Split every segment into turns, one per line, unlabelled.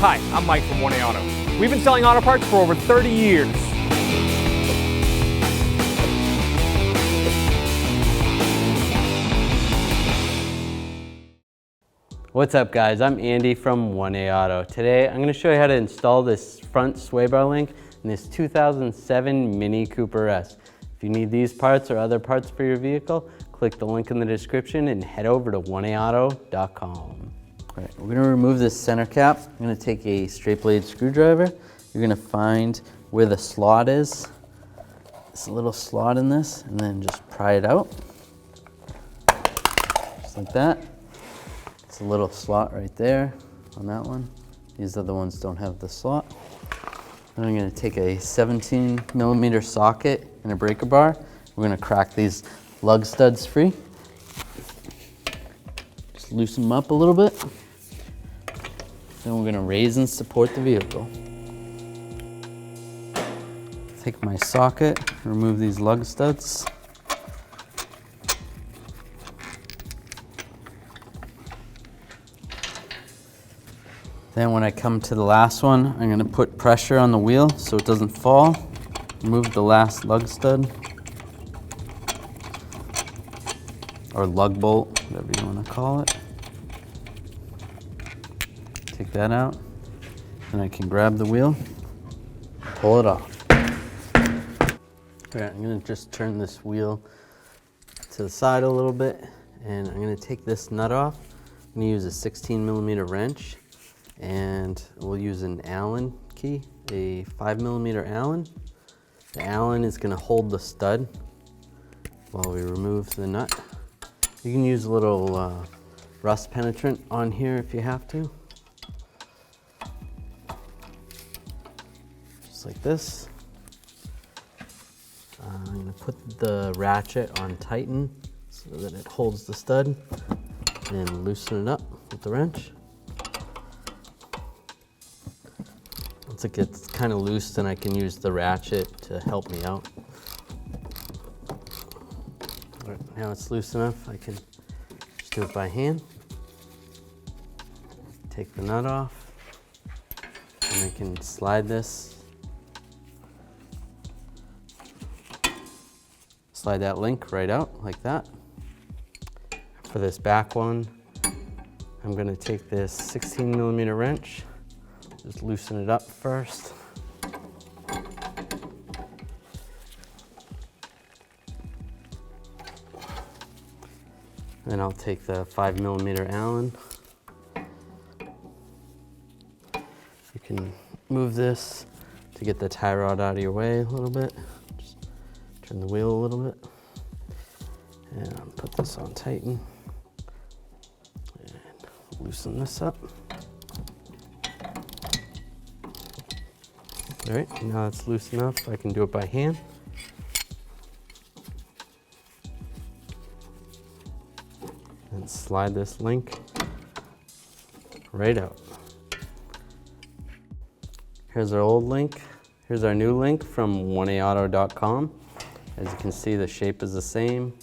Hi, I'm Mike from 1A Auto. We've been selling auto parts for over 30 years.
What's up guys, I'm Andy from 1A Auto. Today I'm going to show you how to install this front sway bar link in this 2007 Mini Cooper S. If you need these parts or other parts for your vehicle, click the link in the description and head over to 1AAuto.com.
All right, we're going to remove this center cap. I'm going to take a straight blade screwdriver. You're going to find where the slot is. There's a little slot in this, and then just pry it out. Just like that. It's a little slot right there on that one. These other ones don't have the slot. Then I'm going to take a 17mm socket and a breaker bar. We're going to crack these lug studs free. Just loosen them up a little bit. Then we're going to raise and support the vehicle. Take my socket, remove these lug studs. Then when I come to the last one, I'm going to put pressure on the wheel so it doesn't fall. Remove the last lug stud, or lug bolt, whatever you want to call it. Take that out, and I can grab the wheel, pull it off. All right, I'm going to just turn this wheel to the side a little bit, and I'm going to take this nut off. I'm going to use a 16mm wrench, and we'll use an Allen key, a 5mm Allen. The Allen is going to hold the stud while we remove the nut. You can use a little rust penetrant on here if you have to. Just like this. I'm going to put the ratchet on tighten so that it holds the stud, and loosen it up with the wrench. Once it gets kind of loose, then I can use the ratchet to help me out. All right, now it's loose enough, I can just do it by hand. Take the nut off, and I can slide this. Slide that link right out like that. For this back one, I'm going to take this 16mm wrench, just loosen it up first. Then I'll take the 5mm Allen. You can move this to get the tie rod out of your way a little bit. Turn the wheel a little bit, and put this on tighten, and loosen this up. All right, now it's loose enough, I can do it by hand. And slide this link right out. Here's our old link. Here's our new link from 1AAuto.com. As you can see, the shape is the same.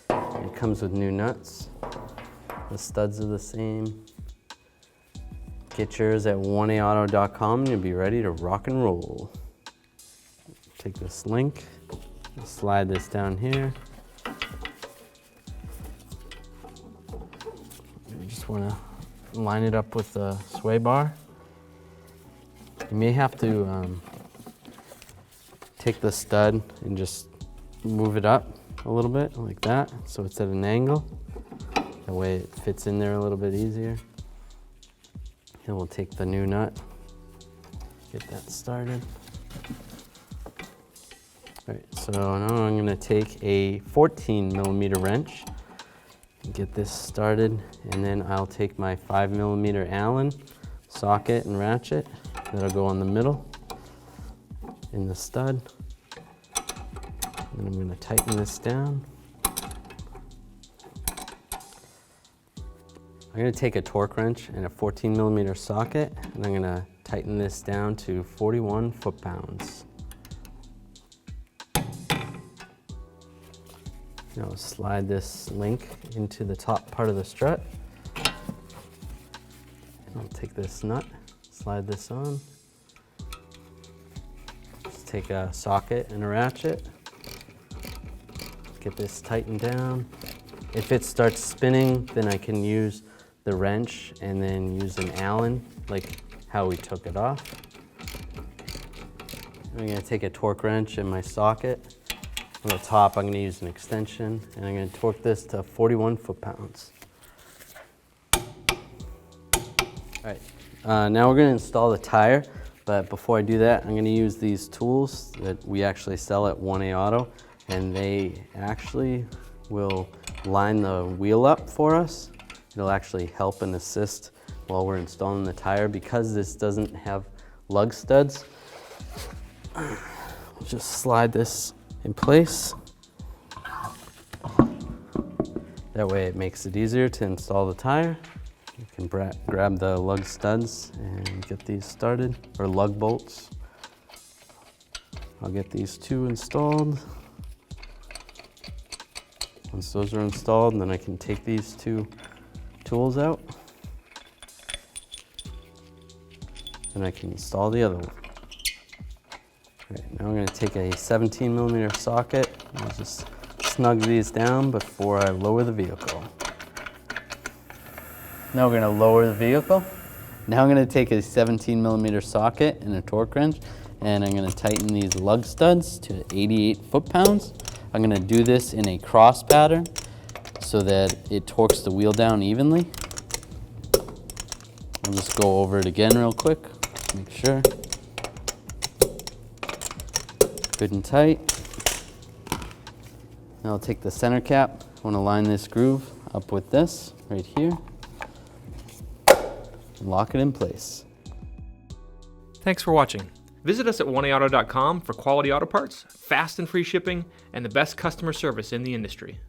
It comes with new nuts. The studs are the same. Get yours at 1AAuto.com and you'll be ready to rock and roll. Take this link, slide this down here. You just want to line it up with the sway bar. You may have to take the stud and just move it up a little bit like that, so it's at an angle. That way it fits in there a little bit easier. And we'll take the new nut, get that started. All right, so now I'm going to take a 14mm wrench and get this started, and then I'll take my 5mm Allen socket and ratchet. That'll go in the middle in the stud. And I'm going to tighten this down. I'm going to take a torque wrench and a 14mm socket, and I'm going to tighten this down to 41 foot-pounds. Now slide this link into the top part of the strut. And I'll take this nut,
slide this on. Just take a socket and a ratchet. Get this tightened down. If it starts spinning, then I can use the wrench and then use an Allen, like how we took it off. I'm gonna take a torque wrench in my socket. On the top, I'm gonna use an extension, and I'm gonna torque this to 41 foot-pounds. All right, now we're gonna install the tire, but before I do that, I'm gonna use these tools that we actually sell at 1A Auto, and they actually will line the wheel up for us. It'll actually help and assist while we're installing the tire. Because this doesn't have lug studs, we'll just slide this in place. That way it makes it easier to install the tire. You can grab the lug studs and get these started, or lug bolts. I'll get these two installed. Once those are installed, then I can take these two tools out, and I can install the other one. Right, now I'm going to take a 17mm socket and just snug these down before I lower the vehicle. Now we're going to lower the vehicle. Now I'm going to take a 17mm socket and a torque wrench, and I'm going to tighten these lug studs to 88 foot-pounds. I'm going to do this in a cross pattern so that it torques the wheel down evenly. I'll just go over it again real quick, make sure. Good and tight. Now I'll take the center cap. I want to line this groove up with this right here. And lock it in place.
Thanks for watching. Visit us at 1AAuto.com for quality auto parts, fast and free shipping, and the best customer service in the industry.